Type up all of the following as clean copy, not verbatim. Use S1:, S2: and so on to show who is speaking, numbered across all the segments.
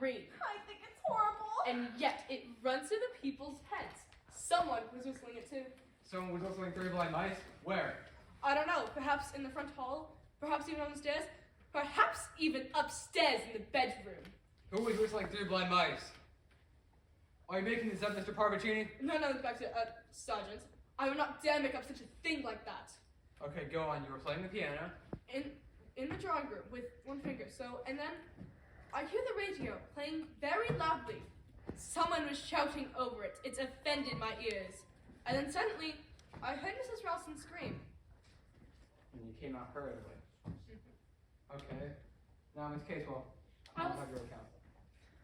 S1: agree.
S2: I think it's horrible.
S1: And yet, it runs through the people's heads. Someone was whistling it too.
S3: Someone was whistling Three Blind Mice? Where?
S1: I don't know. Perhaps in the front hall. Perhaps even on the stairs. Perhaps even upstairs in the bedroom.
S3: Who was whistling Three Blind Mice? Are you making this up, Mr. Parvicini?
S1: No, back to Sergeant. I would not dare make up such a thing like that.
S3: Okay, go on. You were playing the piano.
S1: In the drawing room with one finger. So, and then I hear the radio playing very loudly. Someone was shouting over it. It's offended my ears. And then suddenly, I heard Mrs. Ralston scream.
S3: And you came out hurriedly. Okay. Now, Miss Casewell,
S4: I
S3: I'll
S4: was-
S3: have your account.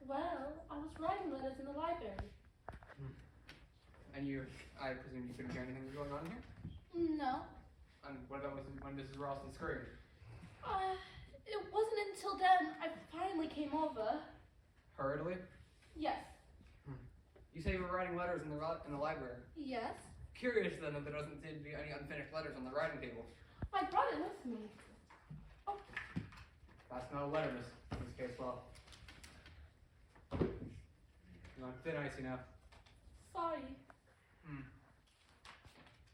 S4: Well, I was writing letters in the library.
S3: And you, I presume you couldn't hear anything that was going on here?
S4: No.
S3: And what about when Mrs. Ralston screamed?
S4: It wasn't until then I finally came over.
S3: Hurriedly?
S4: Yes.
S3: You say you were writing letters in the library.
S4: Yes.
S3: Curious then that there doesn't seem to be any unfinished letters on the writing table.
S4: I brought it with me. Oh,
S3: That's not a letter, Miss Casewell. You're on thin ice, you know.
S4: sorry.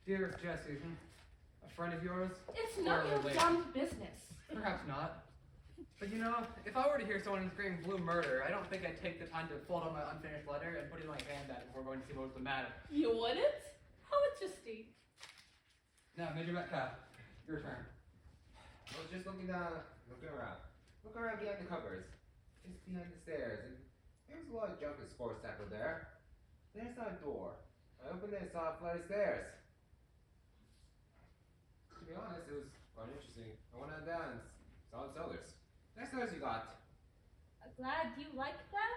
S3: Dear Jessie, a friend of yours?
S4: It's none of your
S3: Lady.
S4: damn business.
S3: Perhaps not. But you know, if I were to hear someone screaming blue murder, I don't think I'd take the time to fold out my unfinished letter and put in my hand at it before going to see what was the matter.
S1: You wouldn't? How interesting.
S3: Now, Major Metcalf, your turn.
S5: I was just looking around. Look around behind the cupboards. Just behind the stairs. And there was a lot of junk and sports tackled there. Then I saw a door. I opened it and saw a flight of stairs. To be honest, it was quite interesting. I went on down and saw the cellars. Next stairs you got.
S2: Glad you like them?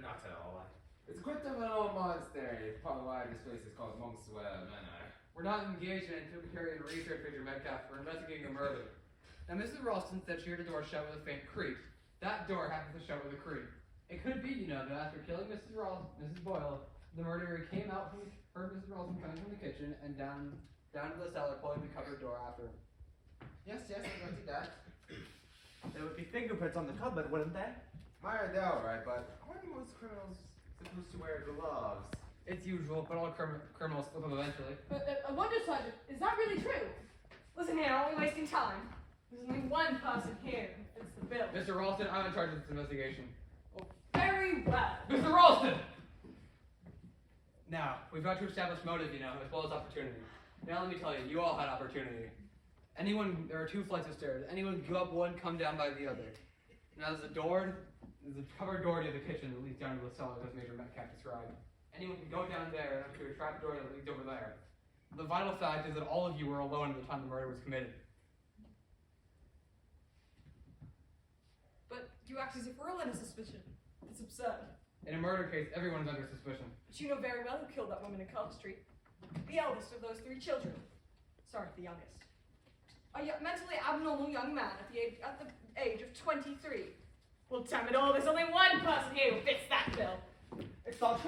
S5: Not at all. It's quite of an old monastery. Probably why this place is called Monkswell Manor.
S3: We're not engaged in antiquarian research, Major Metcalf. We're investigating a murder. Now, Mrs. Ralston said she heard the door shut with a faint creak. That door happened to shut with a creak. It could be, you know, that after killing Mrs. Boyle, the murderer came out heard Mrs. Ralston coming from the kitchen and down to the cellar, pulling the cupboard door after him.
S5: Yes, I can see that.
S6: There would be fingerprints on the cupboard, wouldn't there?
S5: Minor doubt, right? But aren't most criminals supposed to wear gloves?
S3: It's usual, but all criminals slip them eventually.
S1: I wonder, Sergeant, is that really true? Listen here, I'm only wasting time. There's only one person here. It's the bill.
S3: Mr. Ralston, I'm in charge of this investigation.
S1: Very well.
S3: Mr. Ralston! Now, we've got to establish motive, you know, as well as opportunity. Now let me tell you, you all had opportunity. There are two flights of stairs. Anyone go up one, come down by the other. Now there's a covered door to the kitchen that leads down to the cellar, as Major Metcalf described. Anyone can go down there up to a trap door that leads over there. The vital fact is that all of you were alone at the time the murder was committed.
S1: But you act as if we're all under suspicion. It's absurd.
S3: In a murder case, everyone's under suspicion.
S1: But you know very well who killed that woman in Culver Street. The eldest of those three children. Sorry, the youngest. A mentally abnormal young man at the age of 23. Well, damn it all, there's only one person here who fits that bill.
S6: It's not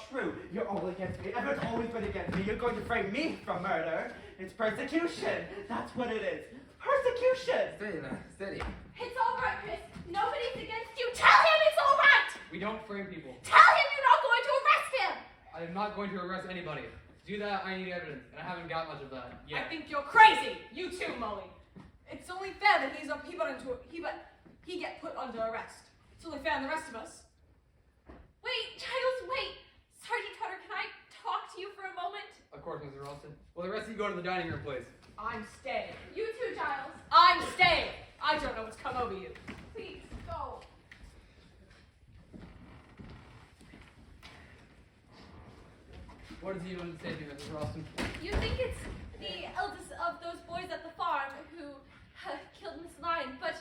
S6: true. You're all against me. Everyone's always been against me. You're going to frame me for murder. It's persecution. That's what it is. Persecution!
S5: Steady now, steady.
S2: It's all right, Chris. Nobody's against you. Tell him it's all right.
S3: We don't frame people.
S2: Tell him you're not going to arrest him.
S3: I am not going to arrest anybody. To do that, I need evidence, and I haven't got much of that yet.
S1: I think you're crazy. You too, Molly. It's only fair that he get put under arrest. It's only fair on the rest of us.
S2: Wait, Giles, wait. Sergeant Trotter, can I talk to you for a moment?
S3: Of course, Mr. Ralston. Well, the rest of you go to the dining room, please.
S1: I'm staying.
S2: You too, Giles.
S1: I'm staying. I don't know what's come over you.
S2: Please, go.
S3: What does he want to say to you, Mrs. Ralston?
S2: You think it's the eldest of those boys at the farm who killed Miss Lyon, but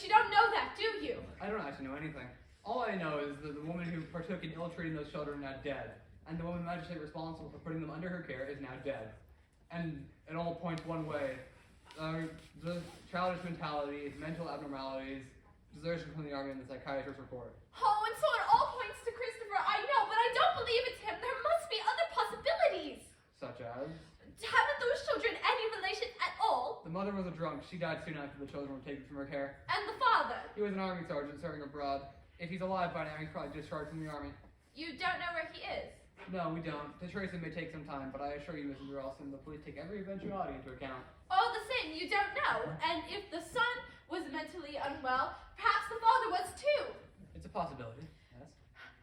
S2: you don't know that, do you?
S3: I don't actually know anything. All I know is that the woman who partook in ill-treating those children is now dead, and the woman magistrate responsible for putting them under her care is now dead. And it all points one way. The childish mentality, mental abnormalities, desertion from the army, and the psychiatrist's report.
S2: Oh, and so it all points to Christopher. I know, but I don't believe it's him. There must be other possibilities.
S3: Such as?
S2: Haven't those children any relation at all?
S3: The mother was a drunk. She died soon after the children were taken from her care.
S2: And the father?
S3: He was an army sergeant serving abroad. If he's alive by now, he's probably discharged from the army.
S2: You don't know where he is.
S3: No, we don't. The tracing may take some time, but I assure you, Mrs. Ralston, the police take every eventuality into account.
S2: All the same, you don't know. And if the son was mentally unwell, perhaps the father was too.
S3: It's a possibility, yes.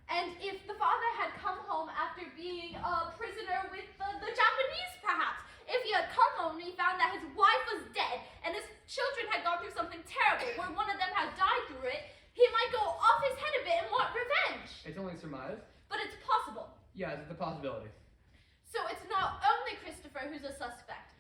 S2: And if the father had come home after being a prisoner with the Japanese, perhaps. If he had come home and he found that his wife was dead and his children had gone through something terrible where one of them had died through it, he might go off his head a bit and want revenge.
S3: It's only surmise.
S2: But it's possible.
S3: Yes, it's a possibility.
S2: So it's not only Christopher who's a suspect.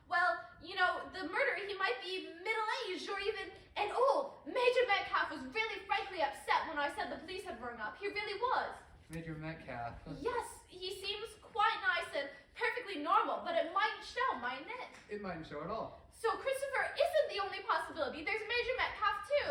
S2: Well, you know, the murderer, he might be middle-aged or even an old. Major Metcalf was really frankly upset when I said the police had rung up. He really was.
S3: Major Metcalf.
S2: Yes, he seems quite nice and perfectly normal, but it mightn't show, mightn't it?
S3: It mightn't show at all.
S2: So Christopher isn't the only possibility. There's Major Metcalf too.